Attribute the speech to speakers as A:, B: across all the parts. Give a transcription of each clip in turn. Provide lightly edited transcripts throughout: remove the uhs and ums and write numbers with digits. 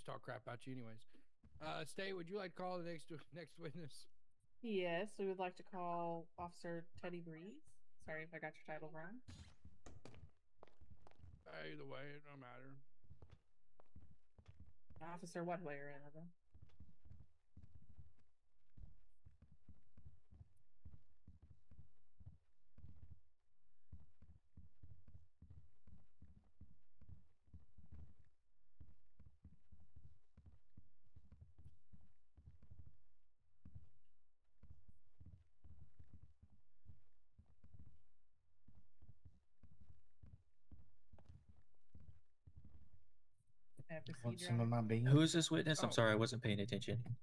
A: talk crap about you anyways. State, would you like to call the next witness?
B: Yes, we would like to call Officer Teddy Breeze. Sorry if I got your title wrong.
A: Either way, it don't matter.
B: Officer one way or another.
C: Want some of my beans?
D: Who is this witness? I'm
A: Oh.
D: sorry, I wasn't paying attention.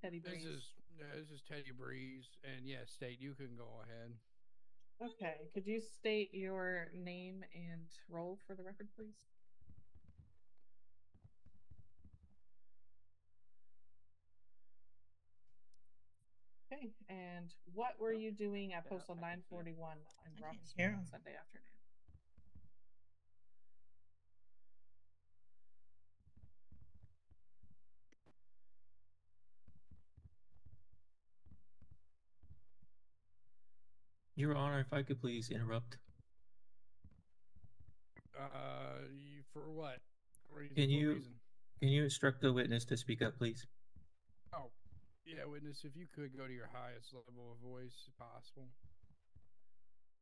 B: Teddy Breeze.
A: This is Teddy Breeze, and yes, State, you can go ahead.
B: Okay, could you state your name and role for the record, please? Okay, and what were you doing at Postal 941 in Roxbury on Sunday afternoon?
D: Your Honor, if I could please interrupt.
A: For what?
D: Can you instruct the witness to speak up, please?
A: Oh, yeah, witness, if you could go to your highest level of voice, if possible.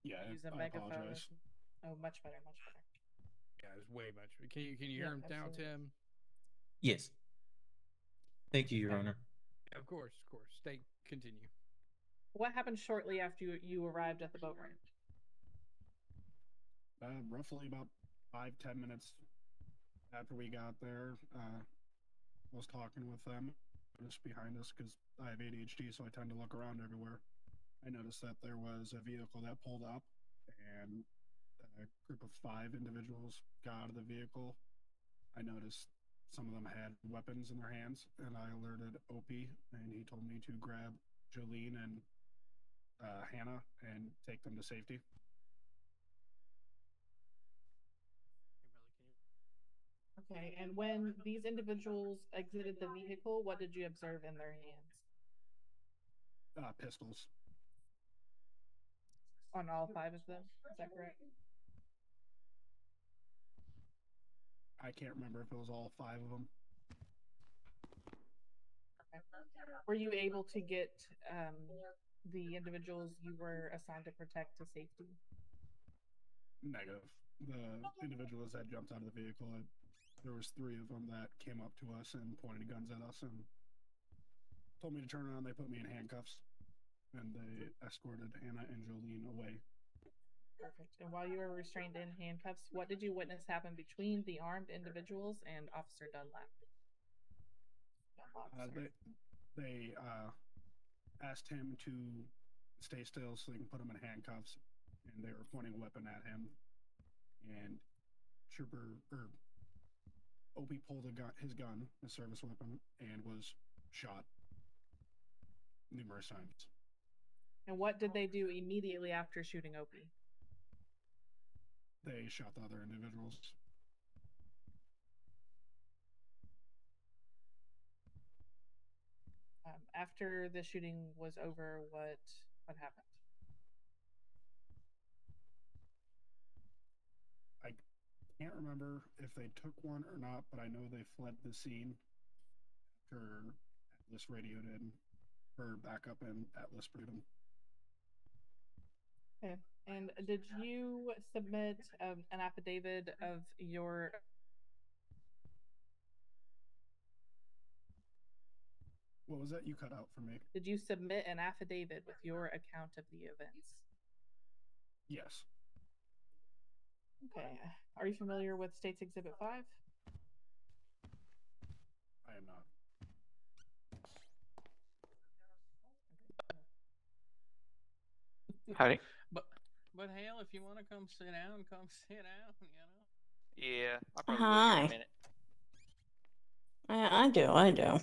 E: Yeah,
B: Use a
E: I
B: megaphone.
E: apologize.
B: Oh, much better, much better.
A: Yeah, it's way much. Can you hear him now, Tim?
D: Yes. Thank you, Your Honor.
A: Yeah, of course. State, continue.
B: What happened shortly after you arrived at the boat ramp?
E: Roughly about 5-10 minutes after we got there, was talking with them just behind us because I have ADHD, so I tend to look around everywhere. I noticed that there was a vehicle that pulled up, and a group of 5 individuals got out of the vehicle. I noticed some of them had weapons in their hands, and I alerted Opie, and he told me to grab Jolene and Hannah and take them to safety.
B: Okay, and when these individuals exited the vehicle, what did you observe in their hands?
E: Pistols.
B: On all 5 of them, is that correct?
E: I can't remember if it was all 5 of them.
B: Okay. Were you able to get the individuals you were assigned to protect to safety?
E: Negative. The individuals that jumped out of the vehicle, there was 3 of them that came up to us and pointed guns at us and told me to turn around. They put me in handcuffs, and they escorted Hannah and Jolene away.
B: Perfect. And while you were restrained in handcuffs, what did you witness happen between the armed individuals and Officer Dunlap?
E: They asked him to stay still so they can put him in handcuffs, and they were pointing a weapon at him. And Opie pulled his gun, his service weapon, and was shot numerous times.
B: And what did they do immediately after shooting Opie?
E: They shot the other individuals.
B: After the shooting was over, what happened?
E: I can't remember if they took one or not, but I know they fled the scene after Atlas radioed in for backup, and Atlas pursued them.
B: Okay. And did you submit an affidavit of your...
E: What was that? You cut out for me.
B: Did you submit an affidavit with your account of the events?
E: Yes.
B: Okay. Are you familiar with State's Exhibit 5?
E: I am not.
F: Howdy.
G: But hell, if you want to come sit down, come sit down, you know.
F: Yeah, I probably will here in a minute.
H: I do.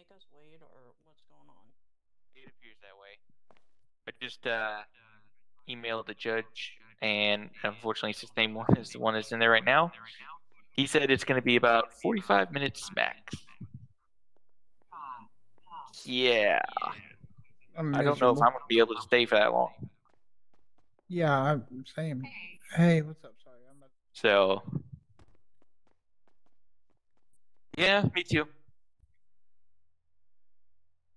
C: make us wait, or what's going on?
F: It appears that way. I just emailed the judge, and unfortunately, his name one is the one that's in there right now. He said it's going to be about 45 minutes max. Yeah. I don't know if I'm going to be able to stay for that long.
H: Yeah, I'm saying. Hey, what's up? Sorry, I'm about
F: So, yeah, me too.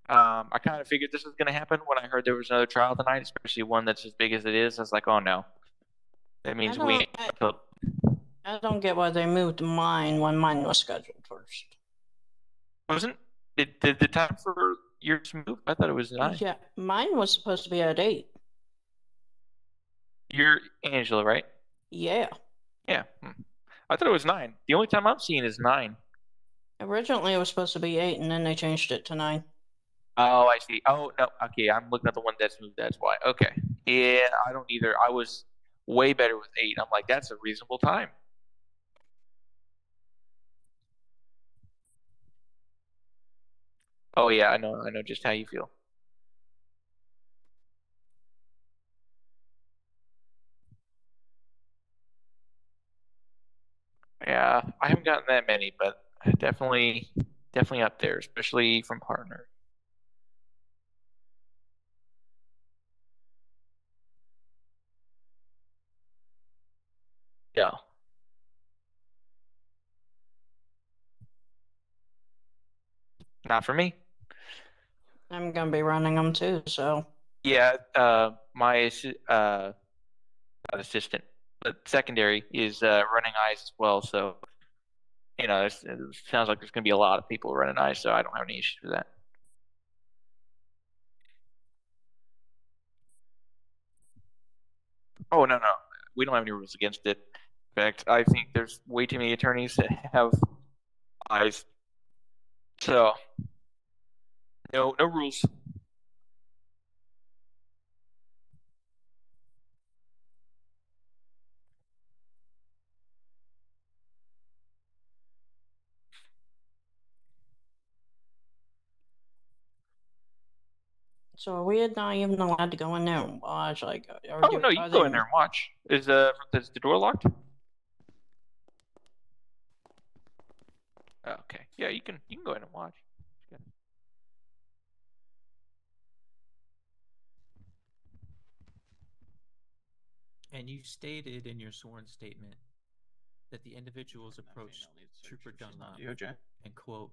F: I kind of figured this was going to happen when I heard there was another trial tonight, especially one that's as big as it is. I was like, oh no. That means we ain't.
C: I don't get why they moved mine when mine was scheduled first.
F: Wasn't? Did the time for yours move? I thought it was 9.
C: Yeah, mine was supposed to be at 8.
F: You're Angela, right?
C: Yeah.
F: Yeah. I thought it was 9. The only time I'm seeing is 9.
C: Originally, it was supposed to be 8, and then they changed it to 9.
F: Oh, I see. Oh, no. Okay, I'm looking at the one that's moved. That's why. Okay. Yeah, I don't either. I was way better with 8. I'm like, that's a reasonable time. Oh, yeah, I know just how you feel. Yeah, I haven't gotten that many, but definitely up there, especially from partner. Yeah. Not for me.
C: I'm gonna be running them too, so.
F: Yeah, my not assistant, but secondary is running eyes as well. So, you know, it sounds like there's going to be a lot of people running eyes, so I don't have any issues with that. Oh, no. We don't have any rules against it. In fact, I think there's way too many attorneys that have eyes. So, no rules.
C: So are we not even allowed to go in there and watch? Like,
F: Oh, no, you can go in there and watch. Is the door locked? Oh, okay. Yeah, you can go in and watch.
D: And you stated in your sworn statement that the individuals approached Trooper Dunlop and, quote,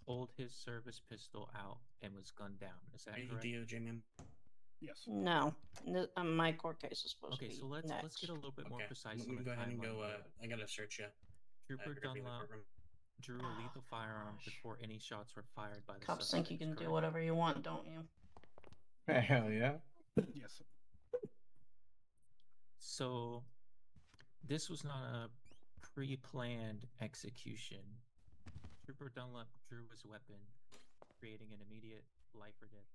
D: pulled his service pistol out and was gunned down. Is that correct?
I: DOJ, ma'am?
E: Yes.
C: No, my court case is supposed to be
D: Okay, so let's get a little bit more precise.
I: Let me go ahead and go. I gotta search you.
D: Trooper Dunlop drew a lethal firearm before any shots were fired by the
C: Cops
D: suspect.
C: think you can do whatever you want, don't you?
H: Hell yeah.
E: Yes.
D: So, this was not a pre-planned execution. Trooper Dunlop drew his weapon, creating an immediate life or death.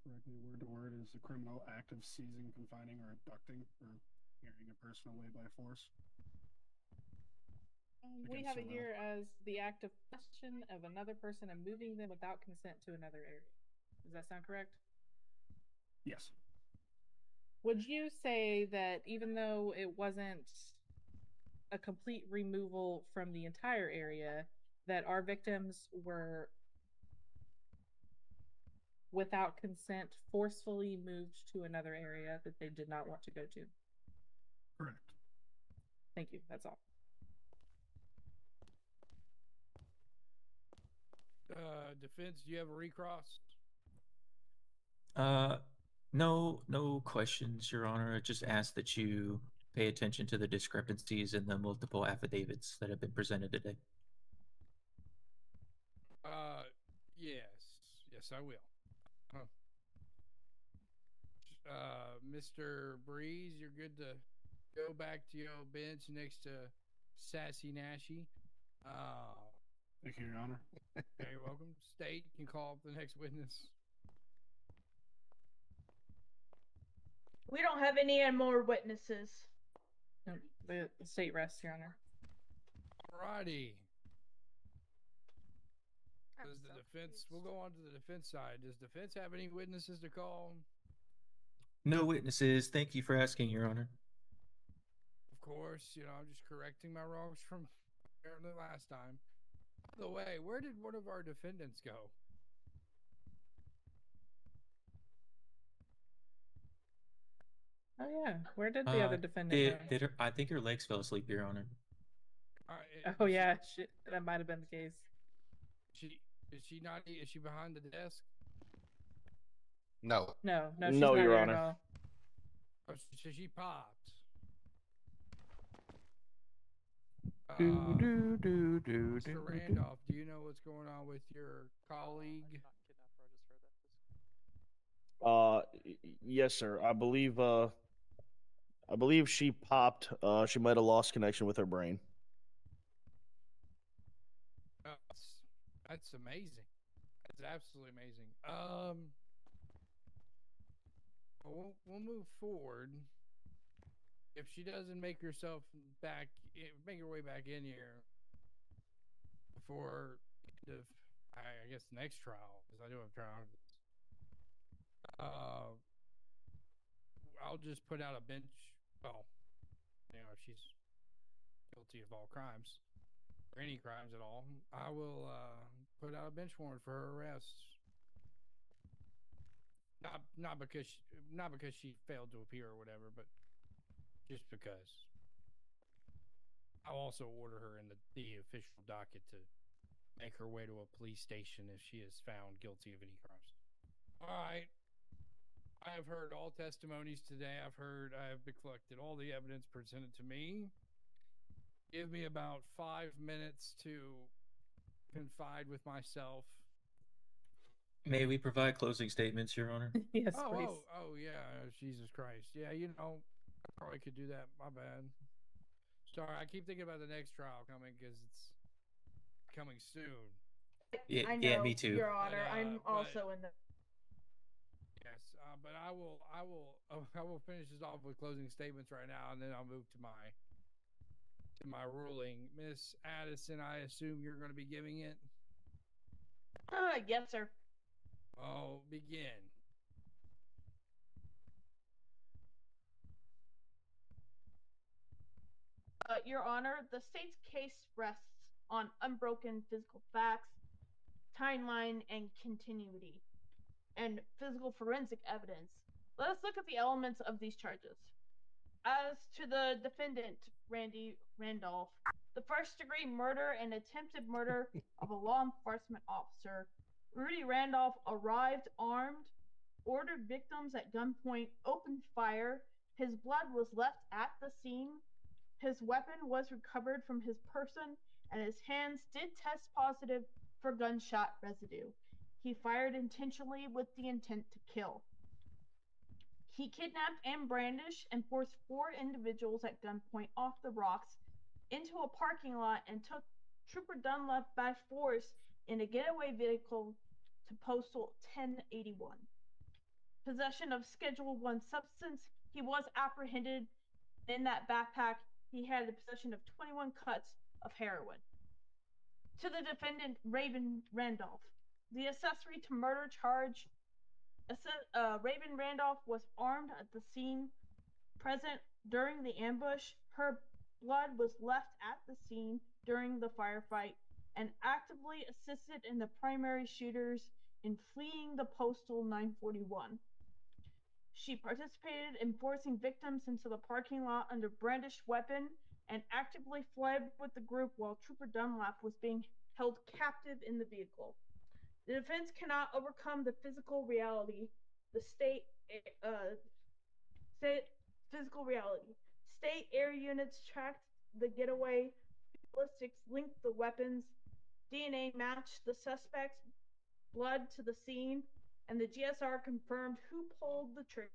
E: correctly, word to word, is a criminal act of seizing, confining, or abducting, or carrying a person away by force.
B: We have it here as the act of possession of another person and moving them without consent to another area. Does that sound correct?
E: Yes.
B: Would you say that even though it wasn't a complete removal from the entire area, that our victims were, without consent, forcefully moved to another area that they did not want to go to?
E: Correct.
B: Thank you. That's all.
A: Defense, do you have a recross?
D: No questions, Your Honor. I just ask that you pay attention to the discrepancies in the multiple affidavits that have been presented today.
A: Yes, I will. Mr. Breeze, you're good to go back to your bench next to Sassy Nashy.
E: Thank you, Your Honor.
A: You're welcome. State can call up the next witness.
J: We don't have any more witnesses.
B: No, the state rests, Your Honor.
A: Alrighty. Does the defense? We'll go on to the defense side. Does defense have any witnesses to call?
D: No witnesses. Thank you for asking, Your Honor.
A: Of course, I'm just correcting my wrongs from apparently last time. By the way, where did one of our defendants go?
B: Oh yeah, where did the other defendant go?
D: I think her legs fell asleep, Your Honor.
B: Oh yeah, shit, that might have been the case.
A: Is she behind the desk?
K: No.
B: No, she's
K: no,
B: not
K: Your
B: here
K: Honor.
B: at all.
A: Oh, so she popped. Mr. Randolph, do you know what's going on with your colleague?
K: Yes, sir. I believe she popped. She might have lost connection with her brain.
A: That's amazing. That's absolutely amazing. We'll move forward. If she doesn't make her way back in here before end of, I guess, next trial, because I do have trials. I'll just put out a bench. Well, she's guilty of all crimes, or any crimes at all. I will put out a bench warrant for her arrest. Not because she failed to appear or whatever, but just because. I'll also order her in the official docket to make her way to a police station if she is found guilty of any crimes. All right. I have heard all testimonies today. I have collected all the evidence presented to me. Give me about 5 minutes to confide with myself.
D: May we provide closing statements, Your Honor?
B: Yes, please.
A: Oh, yeah. Jesus Christ. Yeah, I probably could do that. My bad. Sorry, I keep thinking about the next trial coming because it's coming soon.
J: I know,
D: yeah, me too.
J: Your Honor, I'm also in the.
A: Yes, but I will finish this off with closing statements right now, and then I'll move to my ruling. Miss Addison, I assume you're going to be giving it.
J: Yes, sir.
A: Oh, begin.
J: Your Honor, the state's case rests on unbroken physical facts, timeline, and continuity, and physical forensic evidence. Let us look at the elements of these charges. As to the defendant, Randy Randolph, the first-degree murder and attempted murder of a law enforcement officer, Rudy Randolph arrived armed, ordered victims at gunpoint, opened fire. His blood was left at the scene. His weapon was recovered from his person, and his hands did test positive for gunshot residue. He fired intentionally with the intent to kill. He kidnapped and brandished and forced 4 individuals at gunpoint off the rocks into a parking lot and took Trooper Dunlap by force in a getaway vehicle to Postal 1081. possession of Schedule 1 substance. He was apprehended. In that backpack, he had the possession of 21 cuts of heroin. To the defendant, Raven Randolph. The accessory to murder charge, Raven Randolph was armed at the scene present during the ambush. Her blood was left at the scene during the firefight and actively assisted in the primary shooters in fleeing the postal 941. She participated in forcing victims into the parking lot under brandished weapon and actively fled with the group while Trooper Dunlap was being held captive in the vehicle. The defense cannot overcome the physical reality. The state physical reality. State air units tracked the getaway. Ballistics linked the weapons. DNA matched the suspect's blood to the scene, and the GSR confirmed who pulled the trigger.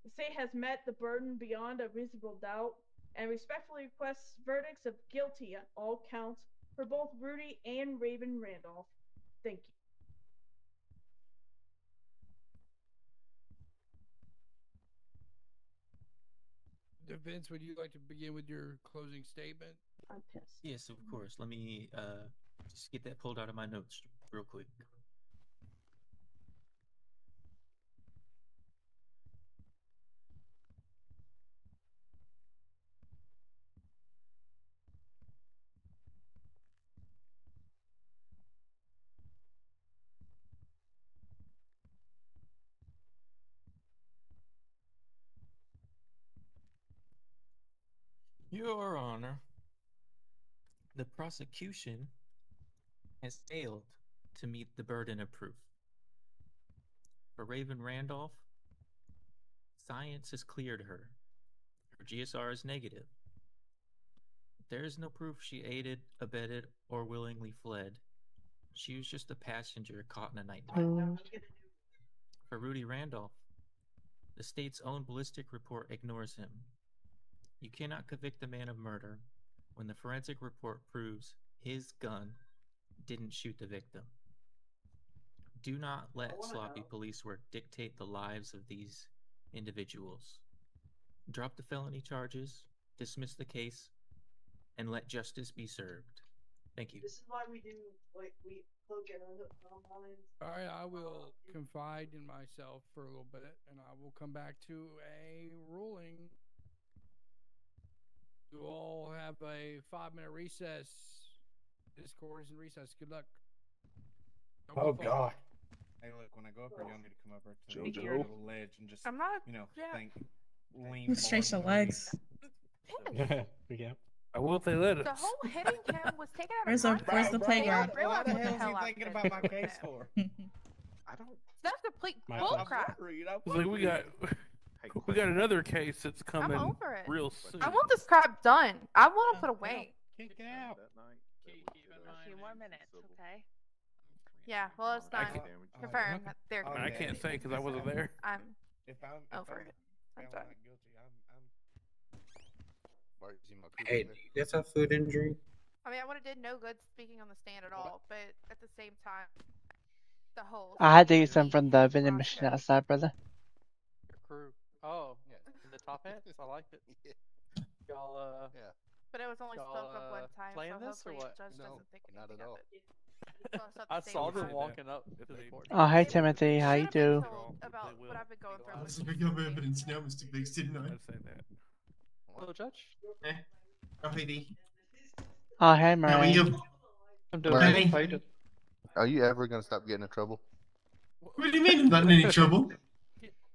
J: The state has met the burden beyond a reasonable doubt and respectfully requests verdicts of guilty on all counts for both Rudy and Raven Randolph. Thank you.
A: Vince, would you like to begin with your closing statement?
J: I'm pissed.
D: Yes, of course. Let me just get that pulled out of my notes real quick. Your Honor, the prosecution has failed to meet the burden of proof. For Raven Randolph, science has cleared her. Her GSR is negative. There is no proof she aided, abetted, or willingly fled. She was just a passenger caught in a nightmare. For Rudy Randolph, the state's own ballistic report ignores him. You cannot convict a man of murder when the forensic report proves his gun didn't shoot the victim. Do not let sloppy police work dictate the lives of these individuals. Drop the felony charges, dismiss the case, and let justice be served. Thank you.
L: This is why we do, like, we look at online.
A: All right, I will confide in myself for a little bit, and I will come back to a ruling. You all have a 5-minute recess. Discord is in recess. Good luck.
H: Oh, God.
M: Hey, look, when I go up here, y'all need to come over to
K: Jojo.
M: the little ledge and just,
B: I'm not.
M: you know,
B: Yeah.
M: lean
N: Stretch the
M: forward.
N: legs.
H: Yeah. I will if they let
O: The
H: us.
O: whole hitting him was taken out
N: Where's
O: of
N: the
O: context.
N: the
O: They
N: playground?
O: didn't realize
M: What the
O: what the
M: hell
O: hell
M: is
O: I
M: he
O: was
M: thinking
O: gonna
M: about
O: do
M: my
O: with
M: case
O: him.
M: for? I don't.
O: That's complete
M: My
O: bullcrap.
H: It's like we got another case that's coming
O: over it.
H: real soon.
O: I want this crap done. I want to put away.
M: Kick it out.
L: A few more minutes, okay?
O: Yeah, well, it's not confirmed that they're
H: I mean, I can't say because I wasn't there.
O: I'm
M: If I'm
O: over it. I'm
M: found
O: done.
M: not guilty,
P: Hey, do you guys have food injury?
O: I mean, I would have did no good speaking on the stand at all, but at the same time, the whole.
Q: I had to get some from the vending machine outside, brother.
G: Your crew. Oh, yeah. The top hats? I like it. Y'all, yeah.
O: But it was only
G: Y'all,
O: spoke up one time,
G: playing
O: so
G: this or
O: hopefully
G: what?
O: the judge
G: No,
O: doesn't think
G: not
O: anything
G: at
O: of
G: all.
O: it. So it's at
G: I
O: the
G: saw
O: same
G: them
O: time.
G: walking up to the court.
Q: Oh, hey, Timothy. How you do?
O: About what I've been going through.
R: This is big up evidence now, Mr. Biggs, didn't I?
H: I'd say that.
G: Hello, Judge.
R: Oh, hey, D.
Q: Oh, hey,
R: How are
Q: Mariah.
R: you?
G: I'm doing
R: Okay.
G: good. How you doing?
S: Are you ever gonna stop getting in trouble?
R: What do you mean I'm not in any trouble?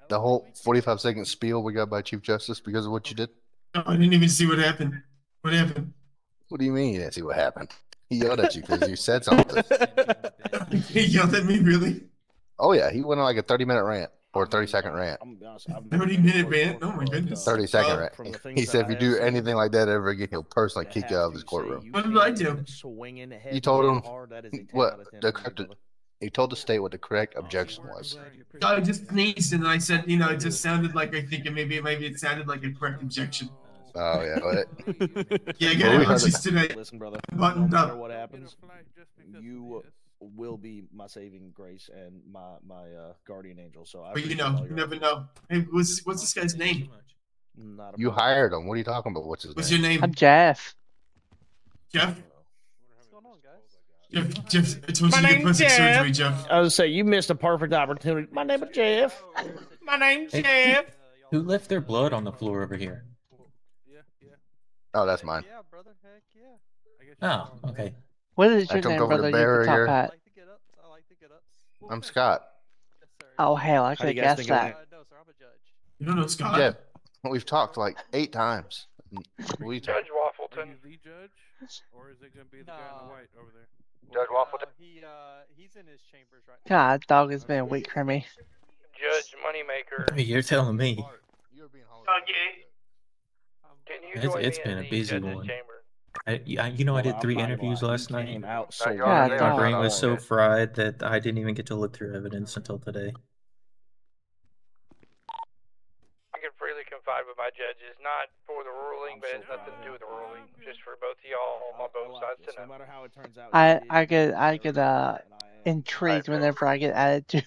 S: The whole 45-second spiel we got by Chief Justice because of what you did?
R: No, I didn't even see what happened. What happened?
S: What do you mean you didn't see what happened? He yelled at you because you said something.
R: He yelled at me, really?
S: Oh yeah, he went on like a 30-minute rant or a 30-second rant.
K: I'm gonna be honest. I've never
R: 30-minute rant? Oh my goodness.
S: 30-second
K: from the
S: rant.
K: things
S: He said
K: that
S: if
K: I
S: you
K: have
S: do
K: seen,
S: anything like that ever again, he'll personally
K: that
S: kick you
K: have
S: out of
K: to
S: his
K: say
S: courtroom.
K: you
R: What did I
K: came
R: do?
K: in swinging ahead
S: You told him
K: hard, that is a 10
S: what
K: out of 10
S: the
K: for me,
S: correct.
K: brother.
S: He told the state what the correct objection was.
R: I just sneezed and I said, you know, it just sounded like I think maybe it sounded like a correct objection.
S: Oh yeah, but
R: Yeah, I
S: Well,
R: got
S: we
R: it.
S: heard
R: She's today.
K: Listen, brother. No
R: Buttoned
K: matter
R: up.
K: what happens, you will be my saving grace and my guardian angel. So I
R: But you
K: appreciate
R: know,
K: all
R: you
K: your
R: never
K: efforts.
R: know. Hey, what's this guy's name?
K: Not a
S: You
K: problem.
S: hired him. What are you talking about? What's his
R: What's
S: name?
R: your name?
Q: I'm Jeff.
R: Jeff?
G: What's going on, guys?
R: Jeff, I told you to get plastic surgery, Jeff.
K: I was say you missed a perfect opportunity. My name is Jeff.
A: My name's
D: Hey,
A: Jeff.
D: Who left their blood on the floor over here?
S: Oh, that's mine.
G: Yeah, brother. Heck yeah.
D: Oh, okay.
Q: What is
S: I
Q: your
S: took
Q: name,
S: over the
Q: brother? You can top
S: barrier.
Q: hat.
G: I like to get up.
S: I'm Scott.
Q: Oh, hell, I
K: How do
Q: could have
K: you guys
Q: guessed
K: think of
Q: that.
G: No, sir, I'm a judge.
R: You don't know Scott?
S: Jeff, we've talked like 8 times. We
A: Judge Waffleton.
M: Are you the judge, or is it gonna be the guy in the white over there?
S: Judge Waffleton.
G: He's in his chambers right now.
Q: God, dog has been a week for me.
A: Judge Moneymaker.
D: You're telling me.
A: Can you join
D: It's
A: me
D: been
A: in
D: a
A: the
D: busy
A: judge's
D: one.
A: chamber?
D: I
K: Well,
D: did
K: I'm
D: 3
K: not gonna
D: interviews
K: lie, he
D: last night.
K: came out so
Q: God,
K: well.
Q: dog.
D: My brain was so
S: Okay.
D: fried that I didn't even get to look through evidence until today.
A: I can freely confide with my judges, not for the ruling, but it has nothing to do with the ruling. Just for both of y'all on both sides to know.
K: No matter how it turns out,
Q: I get intrigued whenever I get added to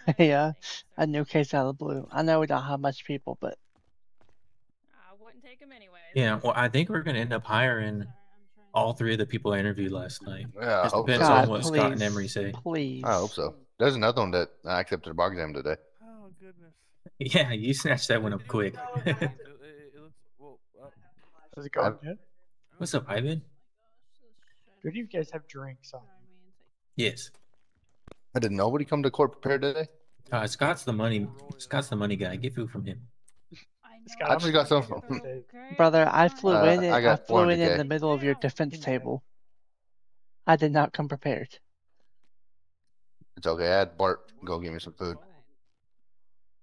Q: a new case out of the blue. I know we don't have much people, but
N: I wouldn't take him anyway.
D: Yeah, well, I think we're gonna end up hiring all 3 of the people I interviewed last night.
S: Yeah, I
D: Just
S: hope
D: depends
S: so.
D: on what Scott and Emery say.
Q: Please.
S: I hope so. There's another one that I accepted a bar exam today.
M: Oh goodness.
D: Yeah, you snatched that one up quick.
M: It looks well.
H: How's it going?
D: What's up, Ivan?
H: Do you guys have drinks on?
D: Yes.
S: Did nobody come to court prepared today?
D: Scott's the money guy. Get food from him.
S: I just got some from.
Q: brother, I flew
S: I
Q: I
S: got
Q: flew in
S: 400K.
Q: the middle of your defense table. I did not come prepared.
S: It's okay. I had Bart go get me some food.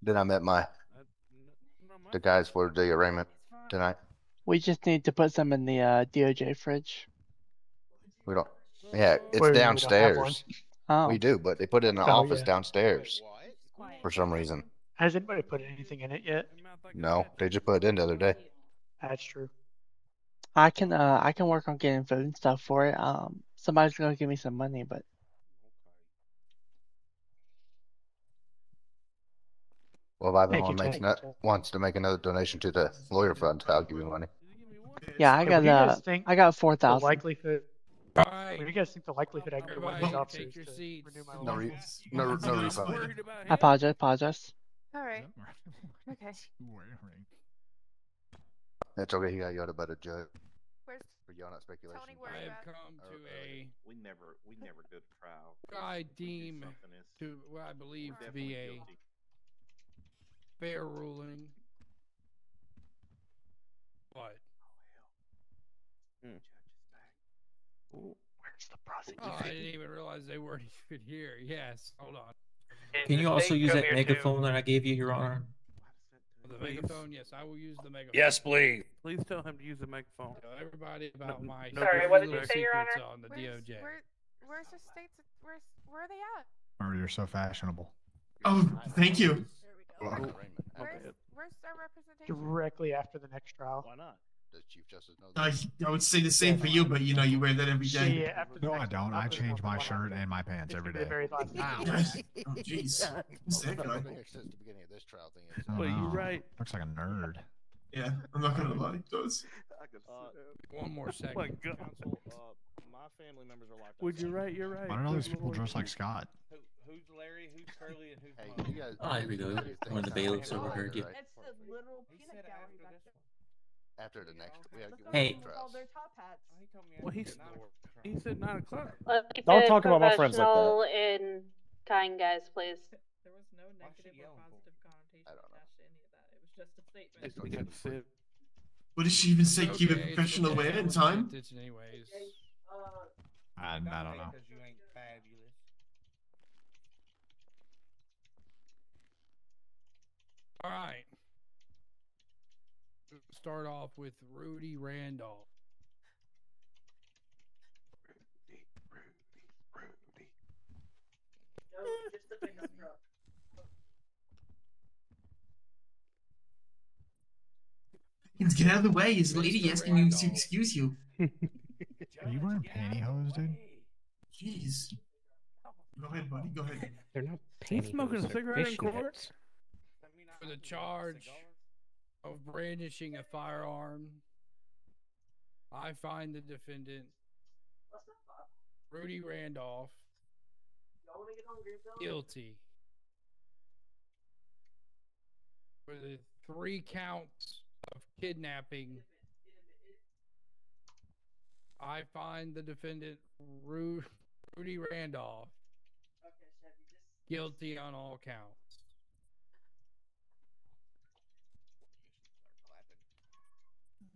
S: Then I met the guys for the arraignment tonight.
Q: We just need to put some in the DOJ fridge.
S: We don't. Yeah, it's
H: Wait, we don't have
S: downstairs.
Q: Oh.
S: We do, but they put it in the
H: Oh,
S: office
H: yeah.
S: downstairs for some reason.
H: Has anybody put anything in it yet?
S: No, they just put it in the other day.
H: That's true.
Q: I can work on getting food and stuff for it. Somebody's gonna give me some money, but
S: Well, if
H: Thank
S: Ivan
H: you,
S: wants to make another donation to the lawyer fund, I'll give you money.
Q: yeah, I
H: What do you guys
Q: got
H: think
Q: I got
H: the
Q: 4,000.
H: likelihood.
A: All right.
H: What do you guys think the likelihood I can get one of these
A: Everybody,
H: officers
A: take your
H: to
A: seats.
H: renew my
S: No,
H: license?
S: no refund.
Q: I apologize.
O: All right. Okay.
S: That's okay. He got yelled about a judge
O: Where's
S: for yelling at speculation.
O: Tony? Where
A: I
O: are you
A: have
O: at?
A: come to a
M: We never go to trial.
A: I deem to what I believe to be a fair ruling. What?
H: Where's the prosecutor?
A: Oh, I didn't even realize they weren't even here. Yes, hold on.
D: Can you also use that megaphone that I gave you, Your Honor?
A: The megaphone, yes, I will use the megaphone.
M: Yes, please. Please tell him to use the megaphone.
A: Tell everybody about my
M: Sorry,
N: what did you
A: little
N: say, Your
A: secrets
N: Honor?
A: on the DOJ.
O: Where's the states? Where are they at?
E: Oh, you're so fashionable.
R: Oh, thank you.
O: Where's our representation?
H: Directly after the next trial.
K: Why not?
S: Does Chief Justice know that?
R: I would say the same for you, but you know you wear that every day.
H: Yeah, after the
E: No, I
H: next
E: don't.
H: trial,
E: I
H: there's
E: change
H: one
E: my
H: for
E: shirt
H: 100.
E: and my pants
H: It's
E: every
H: gonna be
E: day.
H: the very last
R: Oh, jeez. Who's that guy?
S: I've been here since the beginning of this trial thing.
E: I don't
M: Well, you're
E: know.
M: right.
E: Looks like a nerd.
R: Yeah, I'm not gonna lie, it does.
A: One more second.
M: My God.
K: Counsel, my family members are locked up.
M: Would you're right. You're right.
E: Why don't all these
M: Good
E: people
M: Lord.
E: dress like Scott?
K: Who's Larry? Who's Curly? And who's
S: Hey,
K: Mom?
S: you guys.
D: Oh, here we go. One of the bailiffs overheard you.
J: It's the little peanut gallery back there.
S: After the next, we have
D: Hey.
J: With all their top hats.
M: Well, he said 9 o'clock.
N: Don't
K: talk about my friends like that.
N: And kind guys, please.
B: There was no negative or positive connotation
S: I don't know.
B: attached to any of that. It was just a statement.
M: We got to sit.
R: What did she even say? Keep it
A: Okay, it's
R: professional
A: okay,
R: way
A: I
R: in
A: was
R: time?
A: paying attention anyways.
E: I don't know.
A: All right. Start off with Rudy Randolph.
R: Get out of the way. His lady
A: Mr.
R: asking you to
A: Randolph.
R: excuse you.
E: Are you wearing pantyhose, dude?
R: Jeez. Go ahead, buddy. Go ahead.
P: They're not
M: He's smoking a cigarette in court.
A: For the charge of brandishing a firearm, I find the defendant, Rudy Randolph, guilty for the 3 counts of kidnapping. I find the defendant, Rudy Randolph, guilty on all counts.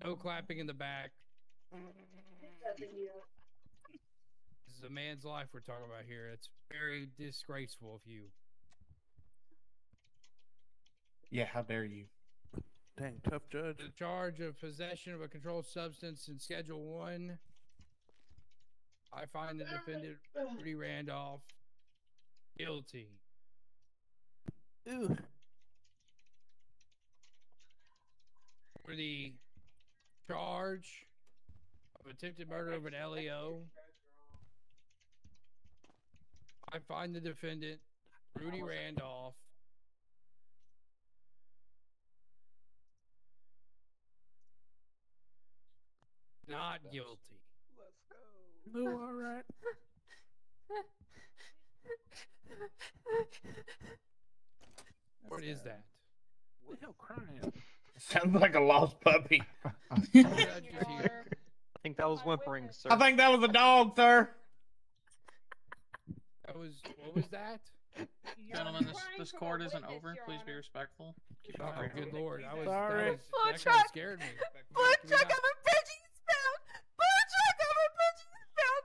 A: No clapping in the back. This is a man's life we're talking about here. It's very disgraceful of you.
P: Yeah, how dare you?
M: Dang, tough judge.
A: The charge of possession of a controlled substance in Schedule 1. I find the defendant, Rudy Randolph, guilty.
M: Ooh.
A: For the charge of attempted murder of an LEO, I find the defendant, Rudy Randolph, not guilty.
M: Let's go. Lou, all right.
A: What is that?
M: What the hell crying?
P: Sounds like a lost puppy.
G: I think that was whimpering, sir.
P: I think that was a dog, sir.
A: That was, what was that?
T: Gentlemen, this court isn't over. Please be respectful. Keep
A: Oh,
T: quiet.
A: good lord. That was,
M: Sorry.
A: that kinda scared me.
O: Blue truck of a pigeon spout! Blue truck of a pigeon spout!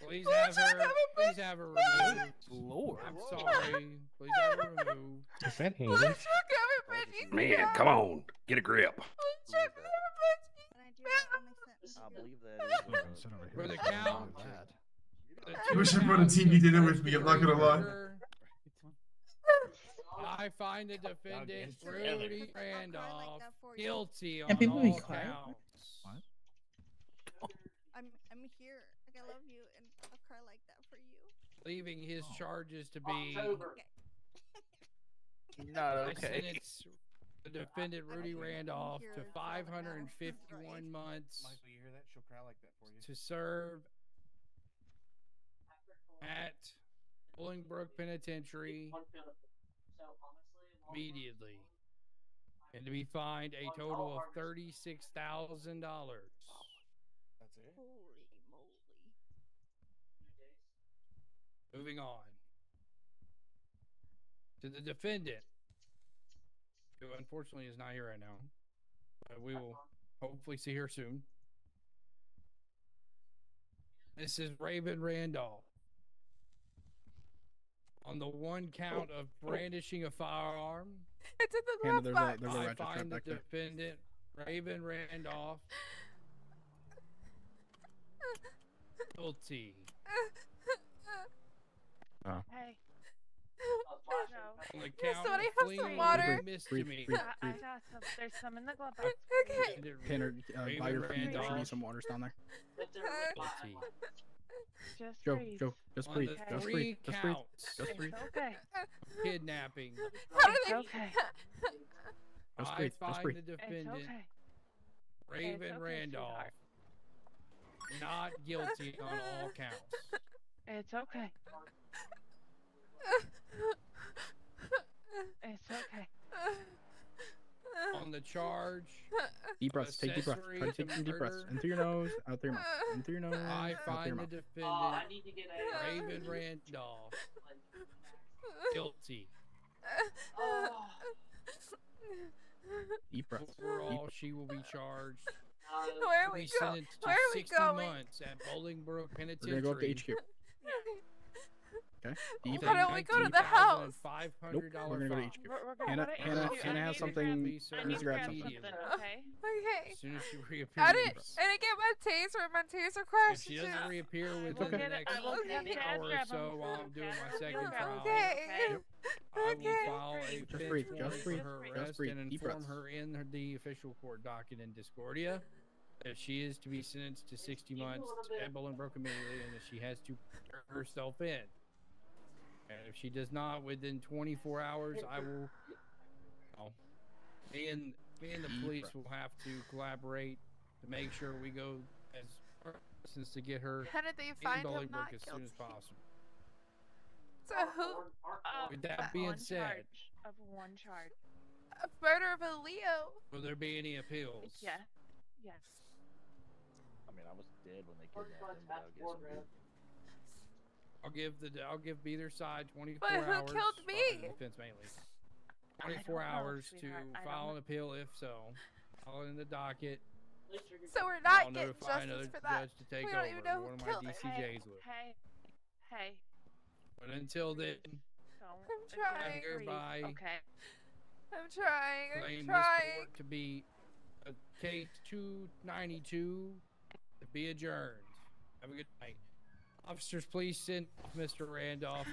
A: Please
O: Blue
A: have
O: truck
A: her,
O: of a
A: please have her removed.
M: Lord.
A: I'm sorry. Please have her removed.
P: Is that
O: Blue truck of a pigeon
P: Man, come on. Get a grip.
O: Blue truck of a pigeon spout!
K: I believe that is.
A: For the count.
R: I wish I brought a TV dinner with me. I'm not gonna lie.
A: I find the defendant, Rudy Randolph, guilty on
C: And people be
A: all
C: quiet.
A: counts.
O: I'm here. Like, I love you, and I'll cry like that for you.
A: Leaving his charges to be.
T: Not
A: I
T: okay.
A: sentence the defendant, Rudy Randolph, to 551 months
P: Michael, you hear that? She'll cry like that for you.
A: to serve at Bolingbrook Penitentiary immediately, and to be fined a total of $36,000.
P: That's it?
O: Holy moly.
A: Moving on to the defendant, who unfortunately is not here right now, but we will hopefully see her soon. This is Raven Randolph. On the 1 count of brandishing a firearm,
O: It's in the
E: Hannah,
O: glove box.
E: there's a
A: I
E: ratchet strap
A: find the
E: back there.
A: defendant, Raven Randolph, guilty.
J: Hey.
A: On the
O: Yes,
A: count
O: somebody
A: of
O: have
A: fleeing
O: some water.
A: misdemeanor,
J: I got some. There's some in the glove box.
O: Okay.
E: Tanner,
A: Raven
E: by your feet, there should be
A: Randolph,
E: some water down there.
A: guilty.
J: Just
E: Joe,
J: breathe.
E: Joe, just
A: On
E: breathe.
A: the
E: Just
A: 3
E: breathe. Just breathe.
A: counts,
E: Just breathe.
J: It's okay.
A: kidnapping,
O: How do
J: It's
O: they?
J: okay.
E: Just
A: I
E: breathe. Just
A: find
E: breathe.
A: the
J: It's
A: defendant,
J: okay.
A: Raven
J: okay,
A: Randolph,
J: sweetheart.
A: not guilty on all counts.
J: It's okay. It's okay.
A: On the charge,
E: Deep breaths. Take deep breaths. Try to take some deep breaths.
A: murder.
E: In through your nose, out through your mouth. In through your nose,
A: I
E: out through your
A: find the
E: mouth.
A: defendant, Raven Randolph, guilty.
E: Deep breaths.
A: Overall, she will be charged.
O: Where are
A: to
O: we
A: be
O: going?
A: sentenced to
O: Where are we
A: 60
O: going?
A: months at Bolingbrook
E: We're gonna
A: Penitentiary.
E: go up to HQ. Okay. Deep
O: Why
E: breaths.
O: don't we go to the house?
E: Nope. We're gonna go to HQ.
J: We're gonna
E: Hannah,
J: go to
E: Hannah,
J: HQ.
E: Hannah
J: I
E: has
J: need to
E: something.
J: grab-
E: Needs
J: I
E: to
J: need to
E: grab
J: grab
E: something.
J: something, okay?
O: Okay.
A: As soon as she reappears,
O: I didn't get my taser. My taser
A: if
O: crashed.
A: she doesn't reappear within
O: okay.
A: the next
J: I will get the
A: hour or
J: grab
A: so
J: him.
A: while I'm doing my second
J: You'll grab
A: trial,
J: him.
O: Okay.
E: Yep.
A: I will
O: Okay.
A: file a
E: Just
A: bench
E: breathe,
A: warrant
E: just
A: for
E: breathe,
A: her
E: just
A: arrest
E: breathe.
A: and
E: Deep
A: inform
E: breaths.
A: her in the official court docket in Discordia that she is to be sentenced to 60 months at Bolingbrook immediately, and that she has to turn herself in. And if she does not within 24 hours, I will. Oh, me and the police will have to collaborate to make sure we go as persons to get her
O: How did they
A: in
O: find him
A: Bolingbrook
O: not
A: as soon as
O: guilty?
A: possible.
O: So who?
A: With that being said,
N: Of one charge.
O: A murder of a Leo.
A: will there be any appeals?
N: Yeah. Yes.
K: I mean, I was dead when they kidnapped him, but I guess I'm good.
A: I'll give either side 24
O: But who
A: hours.
O: killed me?
A: Defense mainly.
N: I
A: 24
N: don't know,
A: hours to
N: sweetheart. I
A: file
N: don't
A: an appeal if so. File it in the docket.
O: So we're
A: I'll
O: not getting
A: notify another
O: justice for that.
A: judge to take
O: We
A: over.
O: don't even know
A: One
O: who
A: of my
O: killed her.
A: DCJs will.
N: Hey.
A: But until then,
O: I'm trying.
A: I hereby
N: Okay.
O: I'm trying.
A: claim
O: I'm
A: this
O: trying.
A: court to be a case 292 to be adjourned. Have a good night. Officers, please send Mr. Randolph.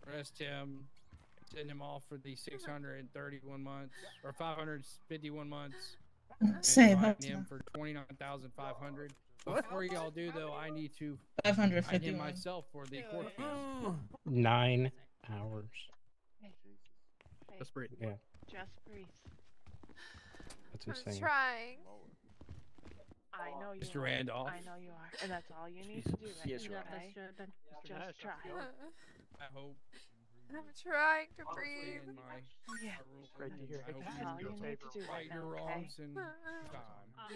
A: Arrest him. Send him off for the 631 months or 551 months. And
C: Same.
A: fine him for 29,500. Before y'all do though, I need to fine him
C: 551.
A: myself for the court fees.
I: 9 hours.
N: Just
A: breathe.
I: Yeah,
N: Just breathe.
I: that's
O: I'm
I: insane.
O: trying.
N: I know you
A: Mr.
N: are.
A: Randolph.
N: I know you are. And that's all you need to do right
K: Yes,
N: now,
K: Your
N: okay? Just try.
A: I hope.
O: I'm trying to
A: Stay
O: breathe.
A: in my
N: Yeah.
A: rules.
G: Great to hear.
A: I hope
N: That's all you need to do
A: right
N: right
A: your
N: now, okay?
A: wrongs and time.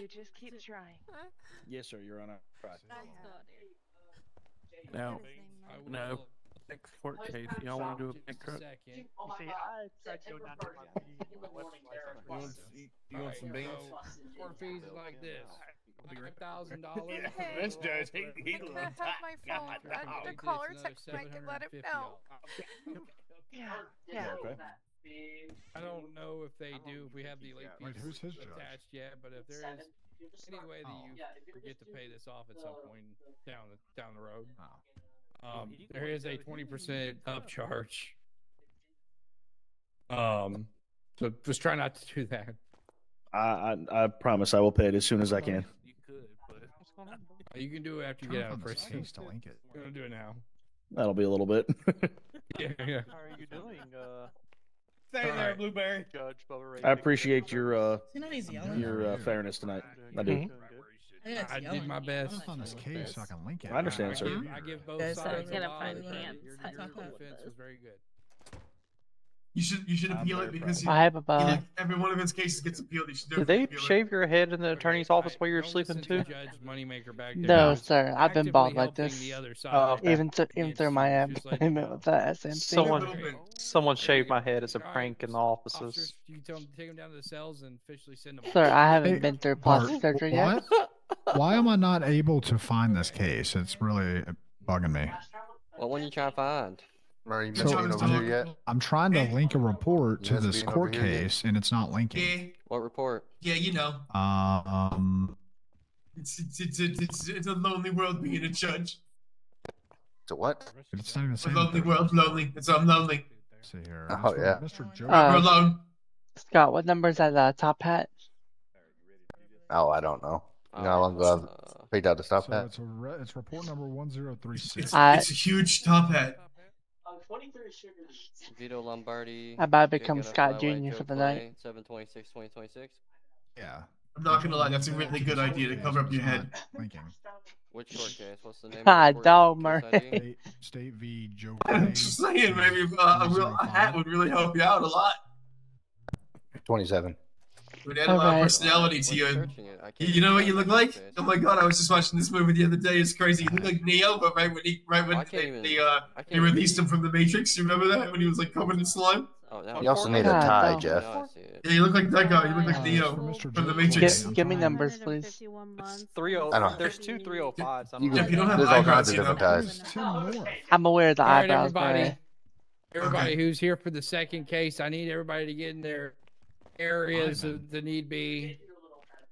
N: You just keep trying.
K: Yes, sir, Your Honor. Right.
M: Now,
A: I will
M: no. Next court case. Y'all want to do a
A: just
M: big truck?
A: second.
G: You see, I tried to go down to
P: You want some beans?
A: Court fees is like this. $5,000.
P: This does. He
O: Can I have my phone? I need to call or text Mike and let him know.
N: Yeah.
K: Okay.
A: I don't know if they do, if we have the late
H: Wait,
A: fees
H: who's his judge?
A: attached yet, but if there is any way that you forget to pay this off at some point down the road, there is a 20% upcharge. So just try not to do that.
K: I promise I will pay it as soon as I can.
M: You could, but what's going on?
A: You can do it after you
H: Trying
A: get
H: to
A: out of
H: find this
A: prison.
H: case to link it.
A: We're gonna do it now.
K: That'll be a little bit.
A: Yeah.
G: How are you doing,
P: Stay there, Blueberry.
G: Judge Bubba Ray?
K: I appreciate your
C: Not easy. I don't know.
K: your fairness tonight. I do.
A: I did my best.
H: On this case so I can link it.
K: I understand, sir.
A: I give both
C: Guys,
A: sides a
C: gotta
A: lot
C: find
A: of
C: the
A: credit.
C: hands.
A: Your
C: Talk about
A: defense
C: this.
A: was very good.
R: You should
K: I'm
R: appeal
K: very
R: it because
Q: I have
R: like, every one of his cases gets appealed. You should
G: Did
R: definitely
G: they
R: appeal
G: shave your head in the attorney's office while you were
A: Don't
G: sleeping
A: listen to
G: too?
A: Judge Moneymaker back there.
Q: No,
A: He was
Q: sir. I've been
A: actively
Q: bald like
A: helping
Q: this.
A: the other side.
G: Oh, okay.
Q: Even through my
A: Just letting you
Q: employment
A: know.
Q: with that SMC.
G: Someone shaved my head as a prank in the
A: Officers,
G: offices.
A: you can tell them to take them down to the cells and officially send them.
Q: Sir, I haven't
H: Hey,
Q: been through
H: Bart,
Q: plastic surgery yet.
H: Why am I not able to find this case? It's really bugging me.
G: Well, when you trying to find?
S: Are you
H: So-
S: missing over here yet?
H: I'm trying to link a report to
S: Yes,
H: this
S: being over
H: court
S: here yet?
H: case, and it's not linking.
R: Yeah,
G: What report?
R: yeah, you know, it's a lonely world being a judge.
S: To what?
H: It's not even
R: A
H: saying.
R: lonely
H: that
R: world, lonely. I'm lonely.
H: there's- See here.
S: Oh,
H: Mr.
S: yeah.
H: Mr. Joe.
R: We're alone.
Q: Scott, what number is that top hat?
S: Oh, I don't know. You know how long ago I picked out the stop
H: So
S: hat?
H: it's report number 1036.
R: It's a huge top hat.
G: Vito Lombardi.
Q: I about to become Scott Jr. for the night.
G: 7/26/2026.
H: Yeah.
R: I'm not gonna lie, that's a really good idea to cover up your head.
H: Linking.
G: Which court case? What's the name?
Q: Ah,
G: of the court
Q: dog
G: case
Q: Murray.
G: ID?
H: State v. Joe.
R: I'm just saying, maybe a hat would really help you out a lot.
S: 27.
R: Would add a lot of personality to you. You know what you look like? Oh my god, I was just watching this movie the other day. It's crazy. You look like Neo, but right when they released him from the Matrix. You remember that when he was like covered in slime?
S: You also need a tie, Jeff.
R: Yeah, you look like that guy. You look like Neo from the Matrix.
Q: Give me numbers, please.
G: It's 30.
S: I don't-
G: There's two 305s.
R: Yeah, if you don't have
S: There's all kinds
R: eyebrows,
S: of
R: you know.
S: different ties.
Q: I'm aware of the
A: All right,
Q: eyebrows,
A: everybody.
Q: Murray.
A: Everybody who's here for the second case, I need everybody to get in their areas of the need be.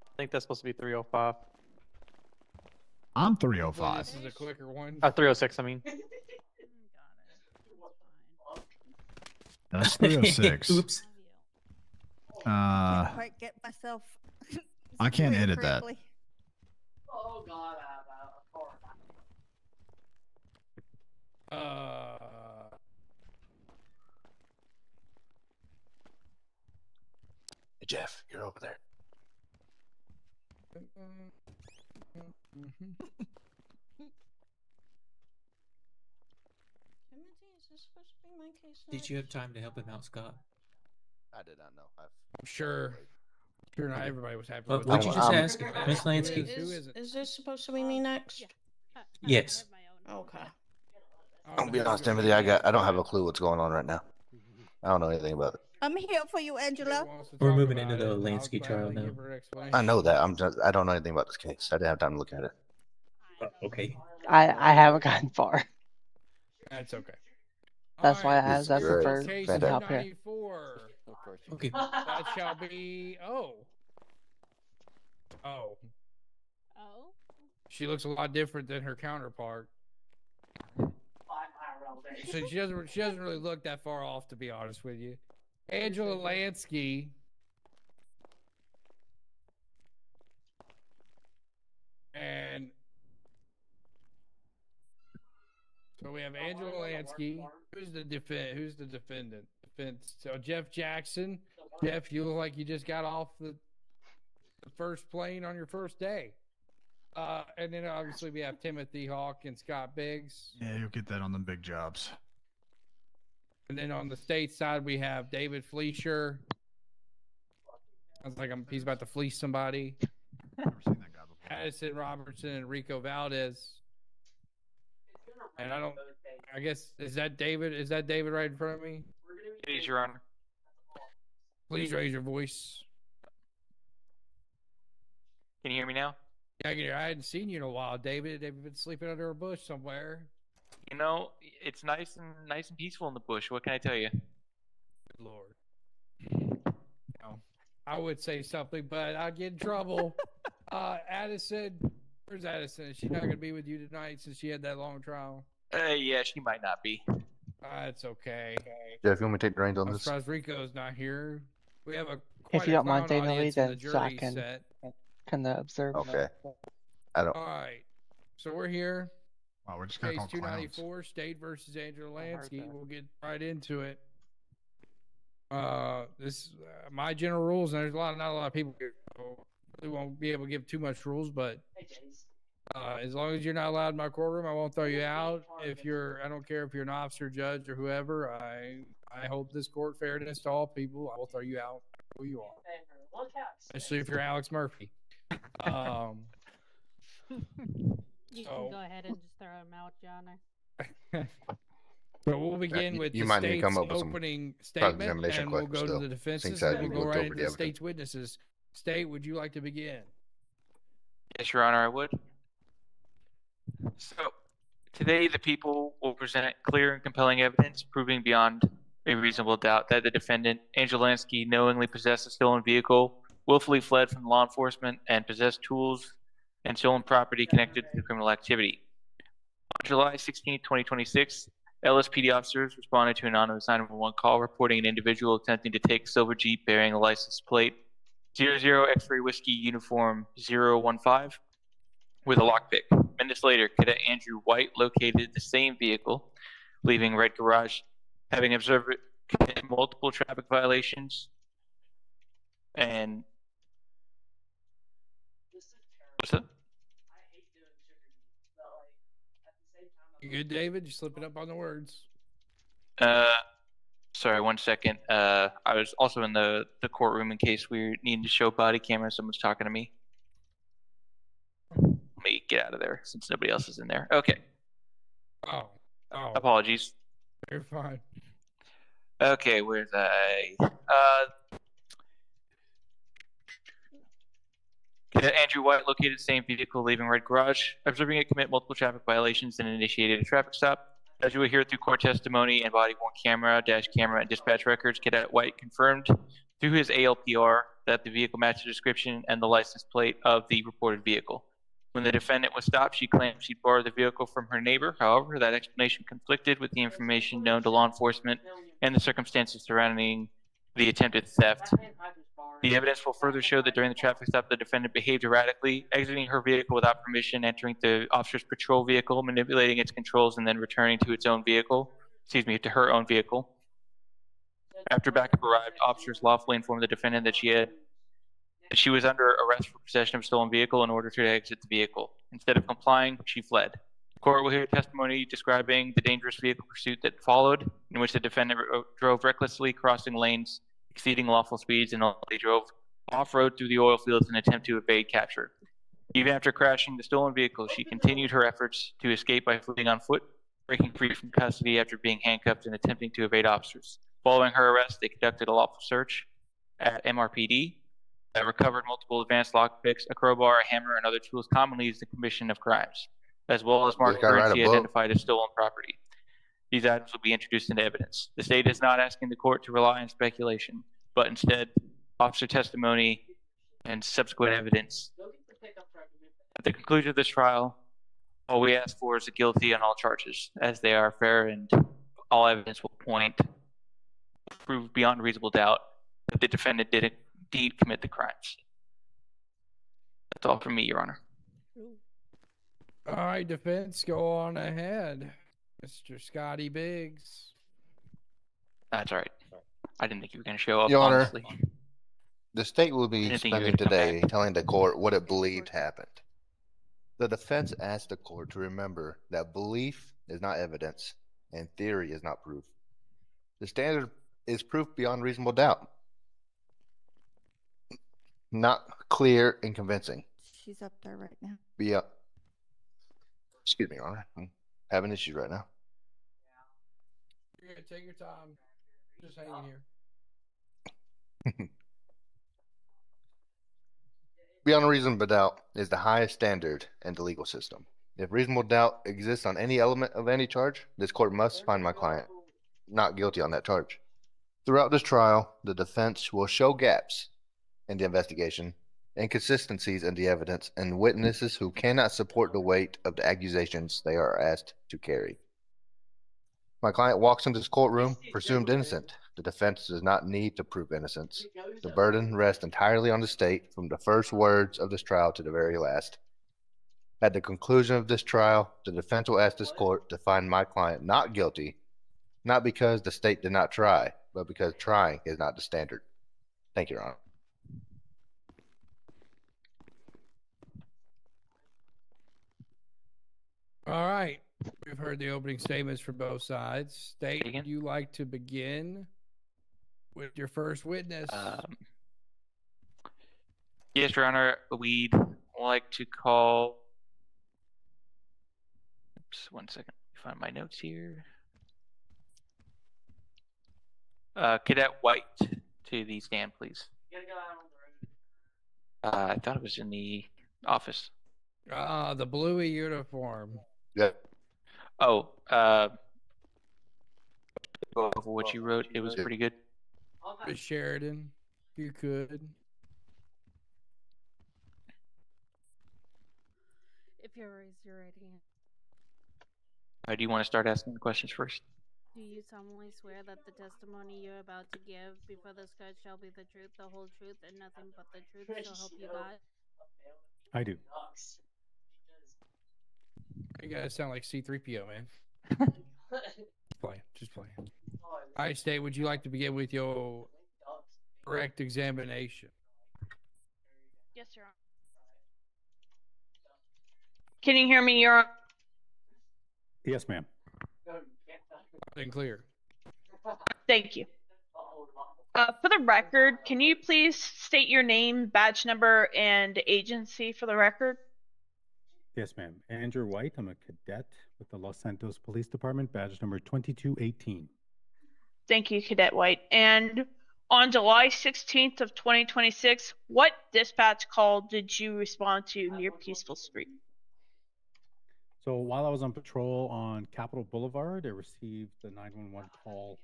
G: I think that's supposed to be 305.
H: I'm
A: Hopefully
H: 305.
A: This is a quicker one.
G: 306. I mean.
H: That's 306.
R: Oops.
L: Quite get myself.
H: I can't
L: situated
H: edit that.
L: correctly. Oh God,
S: Jeff, you're over there.
C: Timothy, is this supposed to be my case?
D: Did you have time to help him out, Scott?
S: I did not know.
A: I'm sure not everybody was happy
D: Well,
A: with
D: would
A: that.
D: you just ask Miss Lansky?
A: Who is it?
C: Is this supposed to be me next?
D: Yes.
C: Okay.
S: I'll be honest, Timothy. I don't have a clue what's going on right now. I don't know anything about it.
L: I'm here for you, Angela.
D: We're moving into the Lansky trial now.
S: I know that. I don't know anything about this case. I didn't have time to look at it.
D: Okay.
Q: I haven't gotten far.
A: That's okay.
Q: That's why
S: This is
Q: I
S: great.
Q: prefer
A: Case
Q: some help here.
A: 294.
D: Okay.
A: That shall be. Oh. She looks a lot different than her counterpart. So she doesn't really look that far off, to be honest with you. Angela Lansky. And so we have Angela Lansky. Who's the defendant? So Jeff Jackson. Jeff, you look like you just got off the first plane on your first day. And then obviously we have Timothy Hawk and Scott Biggs.
E: Yeah, you'll get that on the big jobs.
A: And then on the state side we have David Fleischer. Sounds like he's about to fleece somebody. Addison Robertson and Rico Valdez. And I guess, is that David right in front of me?
F: It is, Your Honor.
A: Please raise your voice.
F: Can you hear me now?
A: Yeah, I can hear. I hadn't seen you in a while, David. Have you been sleeping under a bush somewhere?
F: You know, it's nice and peaceful in the bush. What can I tell you?
A: Good Lord. No, I would say something, but I'll get in trouble. Addison, where's Addison? Is she not going to be with you tonight since she had that long trial?
F: Yeah, she might not be.
A: It's okay.
S: Jeff, you want me to take the reins on
A: I'm
S: this?
A: surprised Rico's not here. We have
Q: If you don't mind
A: clown
Q: taking the lead,
A: audience in
Q: then
A: the
Q: so I
A: jury
Q: can
A: set.
Q: observe.
S: Okay. I don't.
A: All right. So we're here.
E: Wow, we're just gonna
A: Case
E: call clowns.
A: 294, State versus Angela Lansky. We'll get right into it. This my general rules, and there's not a lot of people here, so really won't be able to give too much rules, but as long as you're not allowed in my courtroom, I won't throw you out. I don't care if you're an officer, judge, or whoever. I hold this court fairness to all people. I will throw you out who you are, especially if you're Alex Murphy.
U: You can go ahead and just throw him out, Your Honor.
A: But we'll begin with
S: you
A: the
S: might need to
A: state's
S: come up with some
A: opening statement,
S: cross-examination
A: and we'll go
S: questions
A: to the
S: still,
A: defenses,
S: since
A: and
S: you
A: we'll go
S: looked
A: right
S: over
A: into
S: the
A: the
S: evidence.
A: state's witnesses. State, would you like to begin?
F: Yes, Your Honor, I would. So, today the people will present clear and compelling evidence proving beyond a reasonable doubt that the defendant, Angela Lansky, knowingly possessed a stolen vehicle, willfully fled from law enforcement, and possessed tools and stolen property connected to the criminal activity. On July 16, 2026, LSPD officers responded to an anonymous 911 call reporting an individual attempting to take a silver Jeep bearing a license plate 00 X-ray Whiskey Uniform 015 with a lockpick. Minutes later, Cadet Andrew White located the same vehicle, leaving Red Garage, having observed it commit multiple traffic violations. And what's that?
A: You good, David? You slipping up on the words?
F: Sorry, 1 second. I was also in the courtroom in case we needed to show body camera. Someone's talking to me. Let me get out of there since nobody else is in there. Okay.
A: Oh.
F: Apologies.
A: You're fine.
F: Okay, where's I? Cadet Andrew White located the same vehicle leaving Red Garage, observing it commit multiple traffic violations and initiated a traffic stop. As you will hear through court testimony and body-worn camera, dash camera, and dispatch records, Cadet White confirmed through his ALPR that the vehicle matched the description and the license plate of the reported vehicle. When the defendant was stopped, she claimed she'd borrowed the vehicle from her neighbor. However, that explanation conflicted with the information known to law enforcement and the circumstances surrounding the attempted theft. The evidence will further show that during the traffic stop, the defendant behaved erratically, exiting her vehicle without permission, entering the officer's patrol vehicle, manipulating its controls, and then returning to its own vehicle. To her own vehicle. After backup arrived, officers lawfully informed the defendant that she was under arrest for possession of a stolen vehicle in order to exit the vehicle. Instead of complying, she fled. The court will hear testimony describing the dangerous vehicle pursuit that followed, in which the defendant drove recklessly, crossing lanes, exceeding lawful speeds, and ultimately drove off-road through the oil fields in an attempt to evade capture. Even after crashing the stolen vehicle, she continued her efforts to escape by fleeing on foot, breaking free from custody after being handcuffed and attempting to evade officers. Following her arrest, they conducted a lawful search at MRPD that recovered multiple advanced lockpicks, a crowbar, a hammer, and other tools commonly used in the commission of crimes, as well as marked currency identified as stolen property. These items will be introduced into evidence. The state is not asking the court to rely on speculation, but instead officer testimony and subsequent evidence. At the conclusion of this trial, all we ask for is a guilty on all charges, as they are fair and all evidence will prove beyond reasonable doubt that the defendant did indeed commit the crimes. That's all from me, Your Honor.
A: All right, defense, go on ahead, Mr. Scotty Biggs.
F: That's all right. I didn't think you were going to show up,
S: Your Honor,
F: honestly.
S: the state will be spending today telling the court what it believed happened. The defense asked the court to remember that belief is not evidence and theory is not proof. The standard is proof beyond reasonable doubt. Not clear and convincing.
B: She's up there right now.
S: Yeah. Excuse me, Your Honor. I'm having issues right now.
A: You're going to take your time. Just hanging here.
S: Beyond reasonable doubt is the highest standard in the legal system. If reasonable doubt exists on any element of any charge, this court must find my client not guilty on that charge. Throughout this trial, the defense will show gaps in the investigation, inconsistencies in the evidence, and witnesses who cannot support the weight of the accusations they are asked to carry. My client walks into this courtroom presumed innocent. The defense does not need to prove innocence. The burden rests entirely on the state from the first words of this trial to the very last. At the conclusion of this trial, the defense will ask this court to find my client not guilty, not because the state did not try, but because trying is not the standard. Thank you, Your Honor.
A: All right. We've heard the opening statements from both sides. State, would you like to begin with your first witness?
F: Yes, Your Honor. We'd like to call... Oops, 1 second. Find my notes here. Cadet White to the stand, please. I thought it was in the office.
A: The bluey uniform.
S: Yeah.
F: Oh, go over what you wrote. It was pretty good.
A: Miss Sheridan, if you could.
U: If you raise your right hand.
F: Do you want to start asking the questions first?
U: Do you solemnly swear that the testimony you're about to give before this court shall be the truth, the whole truth, and nothing but the truth, so help you God?
I: I do.
A: You guys sound like C-3PO, man. Just playing. All right, State, would you like to begin with your correct examination?
J: Yes, Your Honor. Can you hear me, Your Honor?
I: Yes, ma'am.
A: Loud and clear.
J: Thank you. For the record, can you please state your name, badge number, and agency for the record?
I: Yes, ma'am. Andrew White. I'm a cadet with the Los Santos Police Department, badge number 2218.
J: Thank you, Cadet White. And on July 16th of 2026, what dispatch call did you respond to near Peaceful Street?
I: So while I was on patrol on Capitol Boulevard, I received the 911 call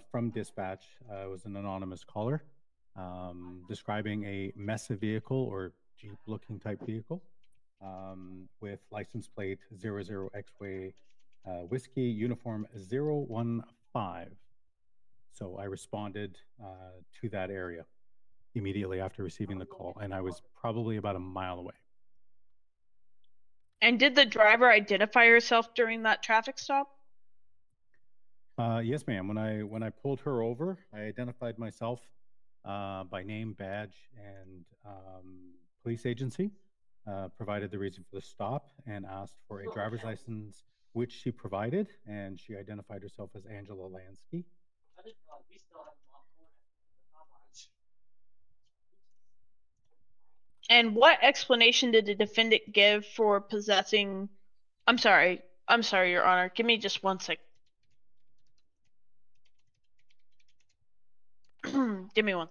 I: from dispatch. It was an anonymous caller describing a Mesa vehicle or Jeep-looking type vehicle with license plate 00XY Whiskey Uniform 015. So I responded to that area immediately after receiving the call, and I was probably about a mile away.
J: And did the driver identify herself during that traffic stop?
I: Yes, ma'am. When I pulled her over, I identified myself by name, badge, and police agency. Provided the reason for the stop and asked for a driver's license, which she provided, and she identified herself as Angela Lansky.
J: And what explanation did the defendant give for possessing? I'm sorry, Your Honor. Give me just 1 sec. Give me one.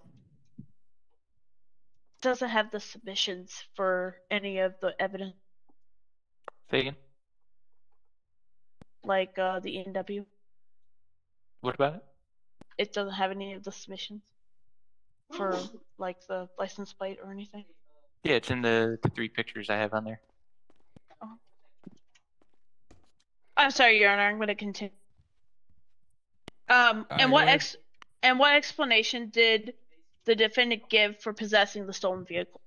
J: Doesn't have the submissions for any of the evidence,
F: Say again.
J: like the NW.
F: What about it?
J: It doesn't have any of the submissions for like the license plate or anything.
F: Yeah, it's in the 3 pictures I have on there.
J: I'm sorry, Your Honor. I'm going to continue.
A: right,
J: And
A: go ahead.
J: what explanation did the defendant give for possessing the stolen vehicle?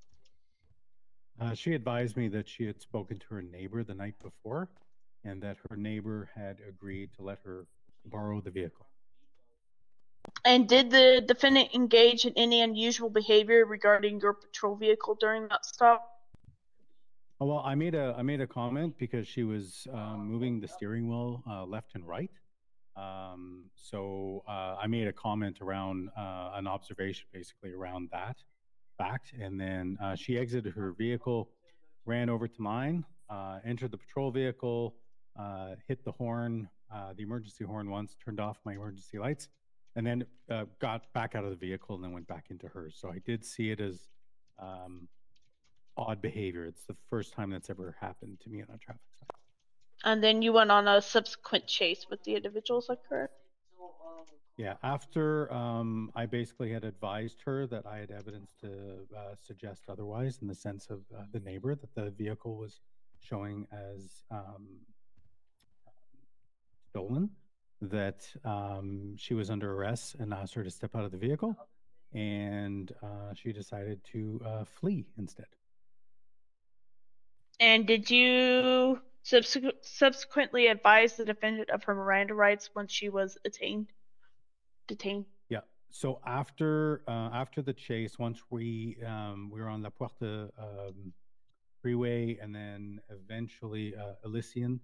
I: She advised me that she had spoken to her neighbor the night before, and that her neighbor had agreed to let her borrow the vehicle.
J: And did the defendant engage in any unusual behavior regarding your patrol vehicle during that stop?
I: Oh, well, I made a comment because she was moving the steering wheel left and right. So I made a comment around an observation, basically around that fact, and then she exited her vehicle, ran over to mine, entered the patrol vehicle, hit the horn, the emergency horn once, turned off my emergency lights, and then got back out of the vehicle and then went back into hers. So I did see it as odd behavior. It's the first time that's ever happened to me on a traffic stop.
J: And then you went on a subsequent chase with the individual, is that correct?
I: Yeah, after I basically had advised her that I had evidence to suggest otherwise, in the sense of the neighbor, that the vehicle was showing as stolen, that she was under arrest, and asked her to step out of the vehicle, and she decided to flee instead.
J: And did you subsequently advise the defendant of her Miranda rights once she was detained?
I: Yeah. So after the chase, once we were on La Puerta freeway, and then eventually Elysian,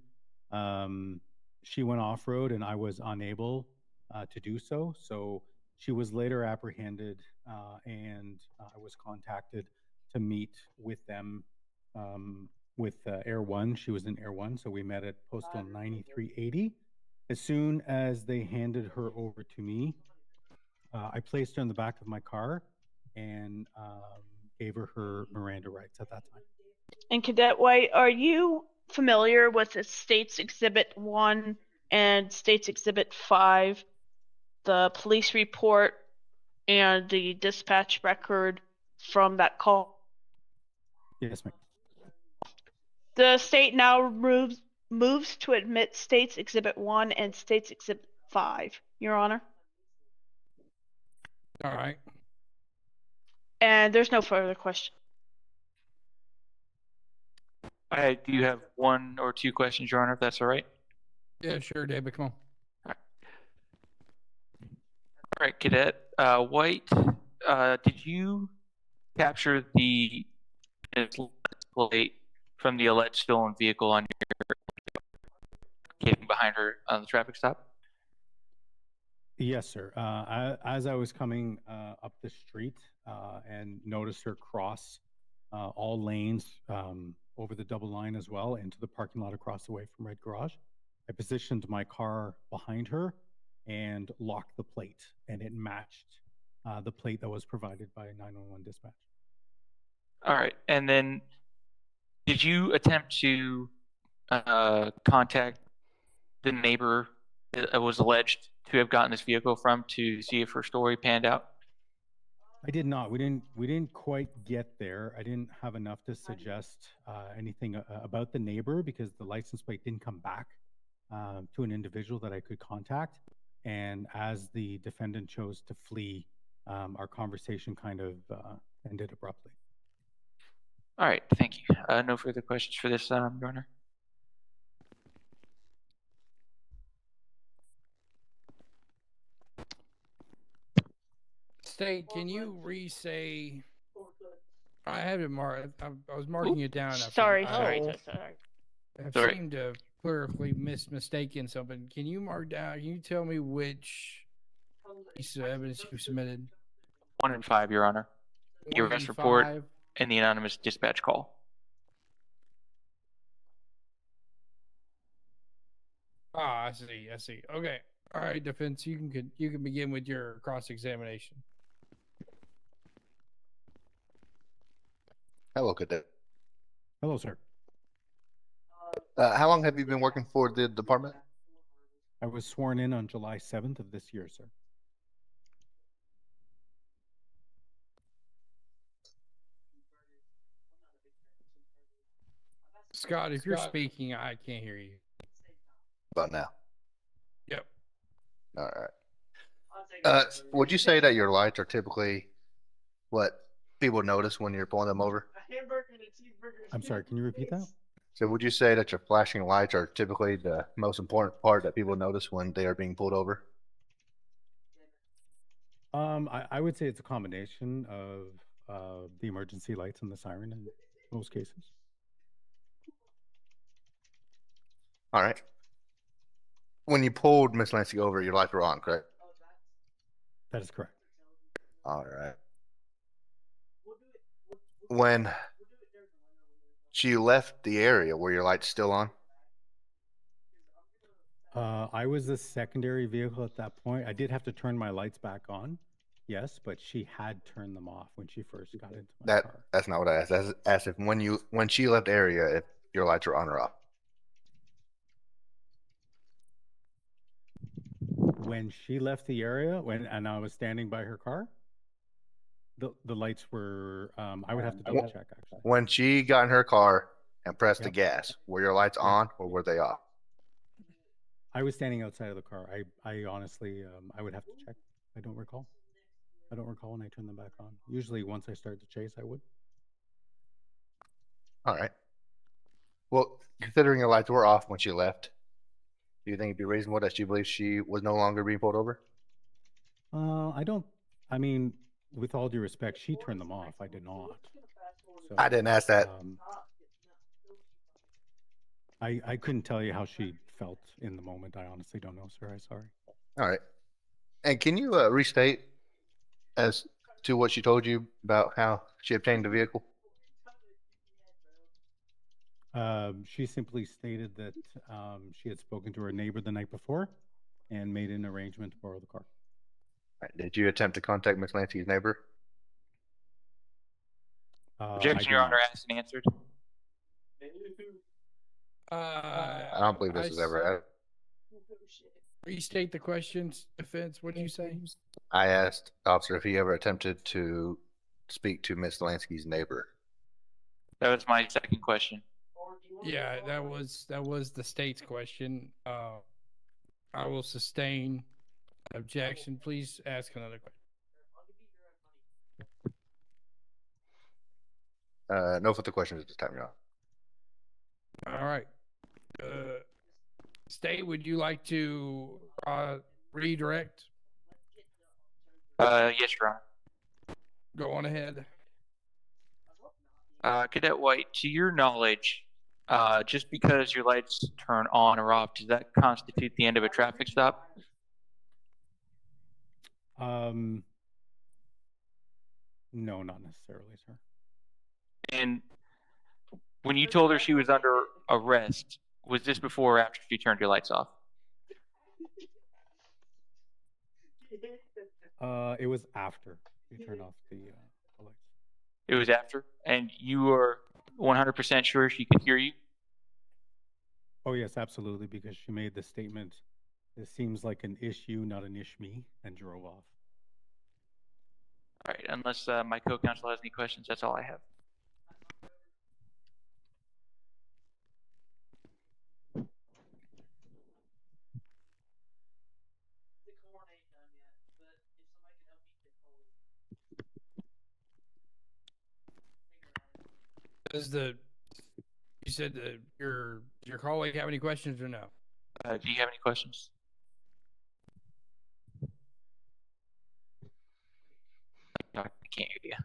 I: she went off road, and I was unable to do so. So she was later apprehended, and I was contacted to meet with them with Air One. She was in Air One, so we met at Postal 9380. As soon as they handed her over to me, I placed her in the back of my car and gave her Miranda rights at that time.
J: And Cadet White, are you familiar with the State's Exhibit 1 and State's Exhibit 5, the police report and the dispatch record from that call?
I: Yes, ma'am.
J: The state now moves to admit State's Exhibit 1 and State's Exhibit 5, Your Honor.
A: All right.
J: And there's no further question.
F: I do have 1 or 2 questions, Your Honor, if that's all right.
A: Yeah, sure, David. Come on.
F: All right, Cadet White, did you capture the plate from the alleged stolen vehicle on your behind her on the traffic stop?
I: Yes, sir. As I was coming up the street and noticed her cross all lanes over the double line as well into the parking lot across the way from Red Garage, I positioned my car behind her and locked the plate, and it matched the plate that was provided by 911 dispatch.
F: All right, and then did you attempt to contact the neighbor that was alleged to have gotten this vehicle from to see if her story panned out?
I: I did not. We didn't quite get there. I didn't have enough to suggest anything about the neighbor, because the license plate didn't come back to an individual that I could contact. And as the defendant chose to flee, our conversation kind of ended abruptly.
F: All right, thank you. No further questions for this, Your Honor.
A: State, can you re-say? I have it marked. I was marking it down.
N: Sorry.
A: I seemed to have clearly mistaken something. Can you mark down? Can you tell me which piece of evidence you submitted?
F: 1 and 5, Your Honor. The
A: 1
F: arrest
A: and
F: report
A: 5?
F: and the anonymous dispatch call.
A: Ah, I see. I see. Okay. All right, defense. You can begin with your cross-examination.
S: Hello, Cadet.
I: Hello, sir.
S: How long have you been working for the department?
I: I was sworn in on July 7th of this year, sir.
A: Scott, if you're speaking, I can't hear you.
S: About now.
A: Yep.
S: All right. Would you say that your lights are typically what people notice when you're pulling them over?
I: I'm sorry, can you repeat that?
S: So would you say that your flashing lights are typically the most important part that people notice when they are being pulled over?
I: I would say it's a combination of the emergency lights and the siren in most cases.
S: All right. When you pulled Miss Lansing over, your lights were on, correct?
I: That is correct.
S: All right. When she left the area, were your lights still on?
I: I was the secondary vehicle at that point. I did have to turn my lights back on, yes, but she had turned them off when she first got into my car.
S: That's not what I asked. I asked if when she left the area, if your lights were on or off.
I: When she left the area, and I was standing by her car, the lights were. I would have to double check actually.
S: When she got in her car and pressed the gas, were your lights on or were they off?
I: I was standing outside of the car. I honestly, I would have to check. I don't recall. I don't recall when I turned them back on. Usually, once I start to chase, I would.
S: All right. Well, considering your lights were off when she left, do you think it'd be reasonable that she believes she was no longer being pulled over?
I: I don't. I mean, with all due respect, she turned them off. I did not. So,
S: I didn't ask that.
I: I couldn't tell you how she felt in the moment. I honestly don't know, sir. I'm sorry.
S: All right. And can you restate as to what she told you about how she obtained the vehicle?
I: She simply stated that she had spoken to her neighbor the night before and made an arrangement to borrow the car.
S: Right. Did you attempt to contact Miss Lansing's neighbor?
F: Objection, Your Honor, asked and answered.
S: I don't believe this is ever asked.
A: Restate the questions, defense. What did you say?
S: I asked the officer if he ever attempted to speak to Miss Lansky's neighbor.
F: That was my second question.
A: Yeah, that was the state's question. I will sustain objection. Please ask another question.
S: No further questions at this time, Your Honor.
A: All right. State, would you like to redirect?
F: Yes, Your Honor.
A: Go on ahead.
F: Cadet White, to your knowledge, just because your lights turn on or off, does that constitute the end of a traffic stop?
I: No, not necessarily, sir.
F: And when you told her she was under arrest, was this before or after she turned your lights off?
I: It was after you turned off the lights.
F: It was after? And you were 100% sure she could hear you?
I: Oh, yes, absolutely, because she made the statement, "This seems like an issue, not an ish-me," and drove off.
F: All right, unless my co-counsel has any questions, that's all I have.
A: You said that your colleague have any questions or no?
F: Do you have any questions? can't hear you.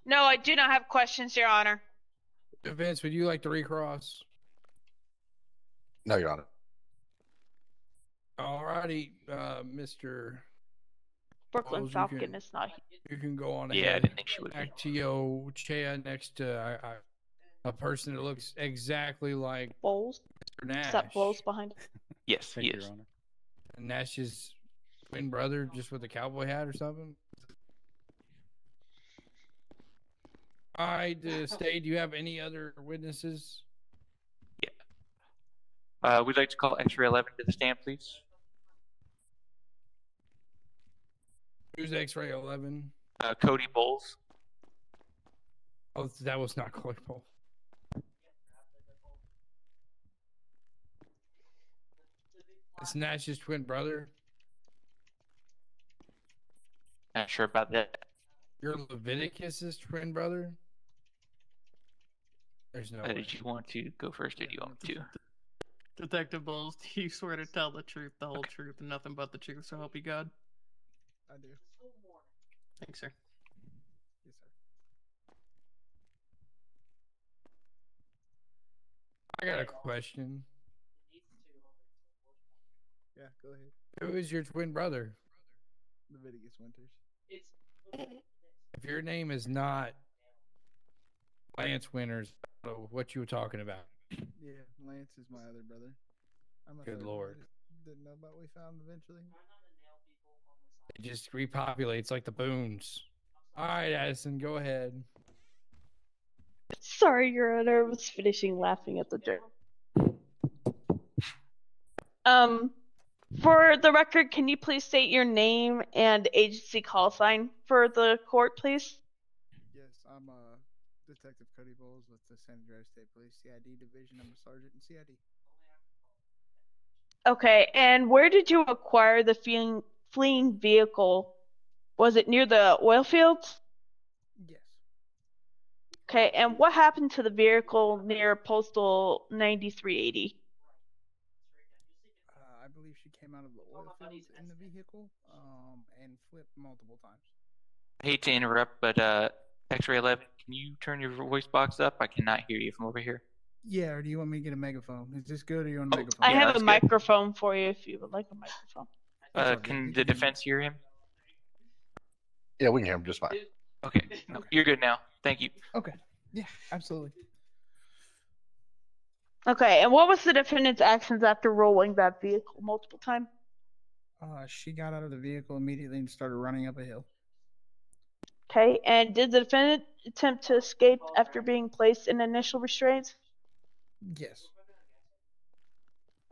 N: No, I do not have questions, Your Honor.
A: Vince, would you like to recross?
S: No, Your Honor.
A: Alrighty, Mr.
N: Brooklyn
A: Bowles,
N: Falcon is not here.
A: You can go on
F: Yeah, I
A: ahead.
F: didn't think she would be.
A: Back to your chair next to a person that looks exactly like
N: Bowles.
A: Mr. Nash.
N: Is that Bowles behind?
F: Yes,
I: Thank
F: he
I: you,
F: is.
I: Your Honor.
A: Nash's twin brother, just with a cowboy hat or something. All right, Stay, do you have any other witnesses?
F: We'd like to call X-ray 11 to the stand, please.
A: Who's X-ray 11?
F: Cody Bowles.
A: Oh, that was not Cody Bowles. It's Nash's twin brother.
F: Not sure about that.
A: You're Leviticus's twin brother? There's no way.
F: Did you want to go first, or do you want me to?
T: Detective Bowles, do you swear to tell the truth, the whole truth, and nothing but the truth, so help you God?
H: I do.
T: Thanks, sir.
H: Yes, sir.
A: I got a question.
H: Yeah, go ahead.
A: Who is your twin brother?
H: Leviticus Winters.
A: If your name is not Lance Winters, I don't know what you were talking about.
H: Yeah, Lance is my other brother. I'm a
A: Good
H: third
A: lord.
H: brother. Didn't know about we found eventually.
A: It just repopulates like the boons. All right, Addison, go ahead.
N: Sorry, Your Honor, I was finishing laughing at the joke. For the record, can you please state your name and agency call sign for the court, please?
H: Yes, I'm Detective Cody Bowles with the San Andreas State Police CID Division. I'm a sergeant in CID.
N: Okay, and where did you acquire the fleeing vehicle? Was it near the oil fields?
H: Yes.
N: Okay, and what happened to the vehicle near Postal 9380?
H: I believe she came out of the oil fields in the vehicle, and flipped multiple times.
F: I hate to interrupt, but X-ray 11, can you turn your voice box up? I cannot hear you from over here.
H: Yeah, or do you want me to get a megaphone? Is this good, or you want a megaphone?
N: I have a
F: that's good.
N: microphone for you if you would like a microphone.
F: Can the defense hear him?
S: Yeah, we can hear him just fine.
F: Okay, you're good now. Thank you.
H: Okay. Yeah, absolutely.
N: Okay, and what was the defendant's actions after rolling that vehicle multiple times?
H: She got out of the vehicle immediately and started running up a hill.
N: Okay, and did the defendant attempt to escape after being placed in initial restraints?
H: Yes.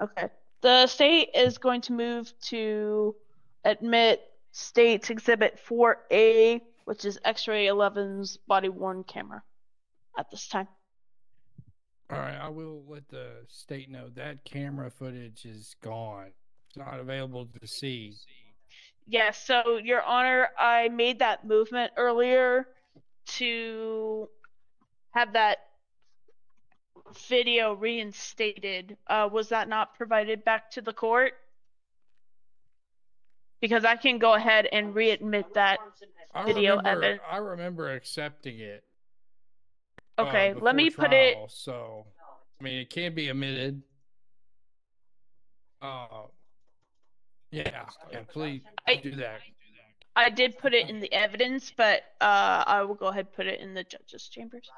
N: Okay. The state is going to move to admit State's Exhibit 4A, which is X-ray 11's body-worn camera at this time.
A: All right, I will let the state know that camera footage is gone. It's not available to see.
N: Yes, so Your Honor, I made that movement earlier to have that video reinstated. Was that not provided back to the court? Because I can go ahead and readmit that video evidence.
A: I remember accepting it.
N: Okay, let me
A: before
N: put it.
A: trial, So, I mean, it can be omitted. Yeah, please do that.
N: I did put it in the evidence, but I will go ahead and put it in the judge's chambers.